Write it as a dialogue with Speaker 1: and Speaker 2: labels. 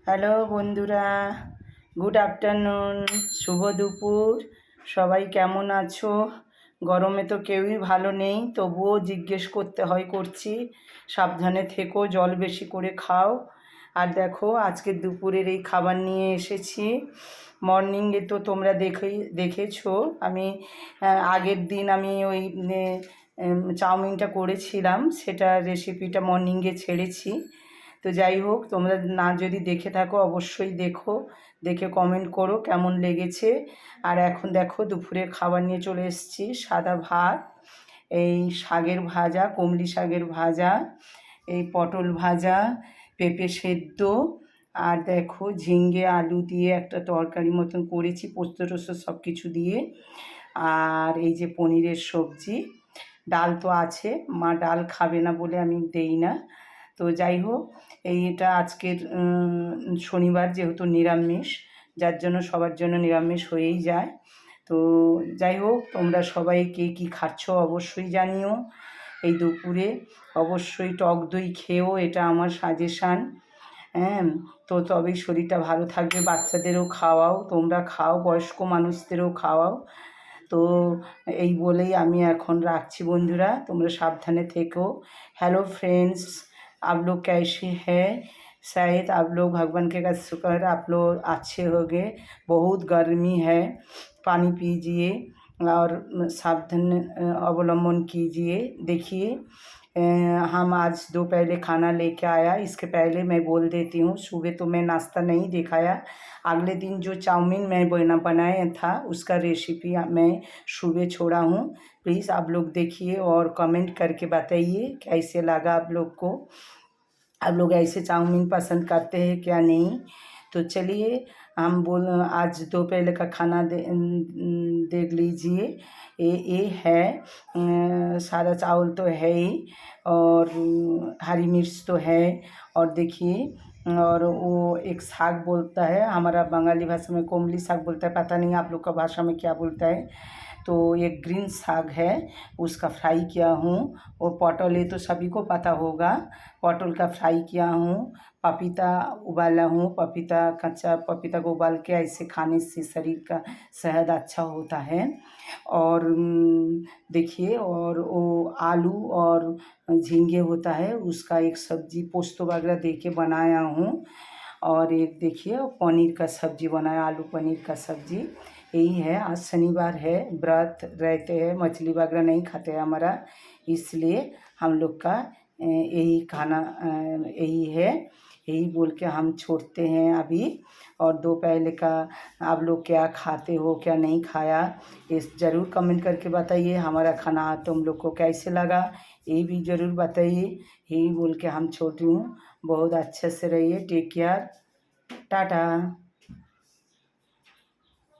Speaker 1: Hello বন্ধুরা, good afternoon, শুভ দুপুর। সবাই কেমন আছো? গরমে তো কেউই ভালো নেই, তবুও জিজ্ঞেস করতে হয় করছি। সাবধানে থেকো, জল বেশি করে খাও। আর দেখো, আজকে দুপুরের এই খাবার নিয়ে এসেছি। মর্নিংয়ে তো তোমরা দেখেছো আমি আগের দিন আমি ওই চাউমিনটা করেছিলাম, সেটা রেসিপিটা মর্নিংয়ে ছেড়েছি। তো যাই হোক, তোমরা না যদি দেখে থাকো অবশ্যই দেখো, দেখে কমেন্ট করো কেমন লেগেছে। আর এখন দেখো দুপুরের খাবার নিয়ে চলে এসেছি। সাদা ভাত, এই শাকের ভাজা, কমলি শাকের ভাজা, এই পটল ভাজা, পেঁপে সেদ্ধ, আর দেখো ঝিঙ্গে আলু দিয়ে একটা তরকারি মতন করেছি, পোস্ত টোস্ত সব কিছু দিয়ে। আর এই যে পনিরের সবজি, ডাল তো আছে, মা ডাল খাবে না বলে আমি দেই না। তো যাই হোক, এইটা আজকের শনিবার যেহেতু নিরামিষ, যার জন্য সবার জন্য নিরামিষ হয়েই যায়। তো যাই হোক, তোমরা সবাই কে কী খাচ্ছ অবশ্যই জানিও। এই দুপুরে অবশ্যই টক দই খেয়েও, এটা আমার সাজেশান। হ্যাঁ, তো তবেই শরীরটা ভালো থাকবে। বাচ্চাদেরও খাওয়াও, তোমরা খাও, বয়স্ক মানুষদেরও খাওয়াও। তো এই বলেই আমি এখন রাখছি বন্ধুরা, তোমরা সাবধানে থেকো। हेलो फ्रेंड्स, आप लोग कैसे हैं? शायद आप लोग भगवान का शुक्र आप लोग अच्छे होंगे। बहुत गर्मी है, पानी पीजिए और सावधान अवलंबन कीजिए। देखिए, हम आज दोपहर खाना लेके आया। इसके पहले मैं बोल देती हूँ, सुबह तो मैं नाश्ता नहीं दिखाया। अगले दिन जो चाउमीन मैं बनाया था उसका रेसिपी मैं सुबह छोड़ा हूँ। प्लीज़ आप लोग देखिए और कमेंट करके बताइए कैसे लगा आप लोग को। आप लोग ऐसे चाउमीन पसंद करते हैं क्या नहीं? तो चलिए, हम आज दोपहर का खाना देख लीजिए। ये है सादा चावल तो है ही, और हरी मिर्च तो है, और देखिए, और वो एक साग बोलता है, हमारा बंगाली भाषा में कोमली साग बोलता है, पता नहीं आप लोग का भाषा में क्या बोलता है। तो ये ग्रीन साग है, उसका फ्राई किया हूँ। और पटल, ये तो सभी को पता होगा, पटल का फ्राई किया हूँ। पपीता उबाला हूँ, पपीता कच्चा पपीता को उबाल के ऐसे खाने से शरीर का सेहत अच्छा होता है। और देखिए, और वो आलू और झींगे होता है, उसका एक सब्जी पोस्तो वगैरह दे के बनाया हूँ। और एक देखिए पनीर का सब्जी बनाया, आलू पनीर का सब्जी। यही है, आज शनिवार है, व्रत रहते हैं, मछली वगैरह नहीं खाते हैं हमारा, इसलिए हम लोग का यही खाना यही है। यही बोल के हम छोड़ते हैं अभी। और दोपहर का आप लोग क्या खाते हो, क्या नहीं खाया, इस ज़रूर कमेंट करके बताइए। हमारा खाना तुम लोग को कैसे लगा, ये भी ज़रूर बताइए। यही बोल के हम छोड़ रही हूँ। बहुत अच्छे से रहिए, टेक केयर, टाटा।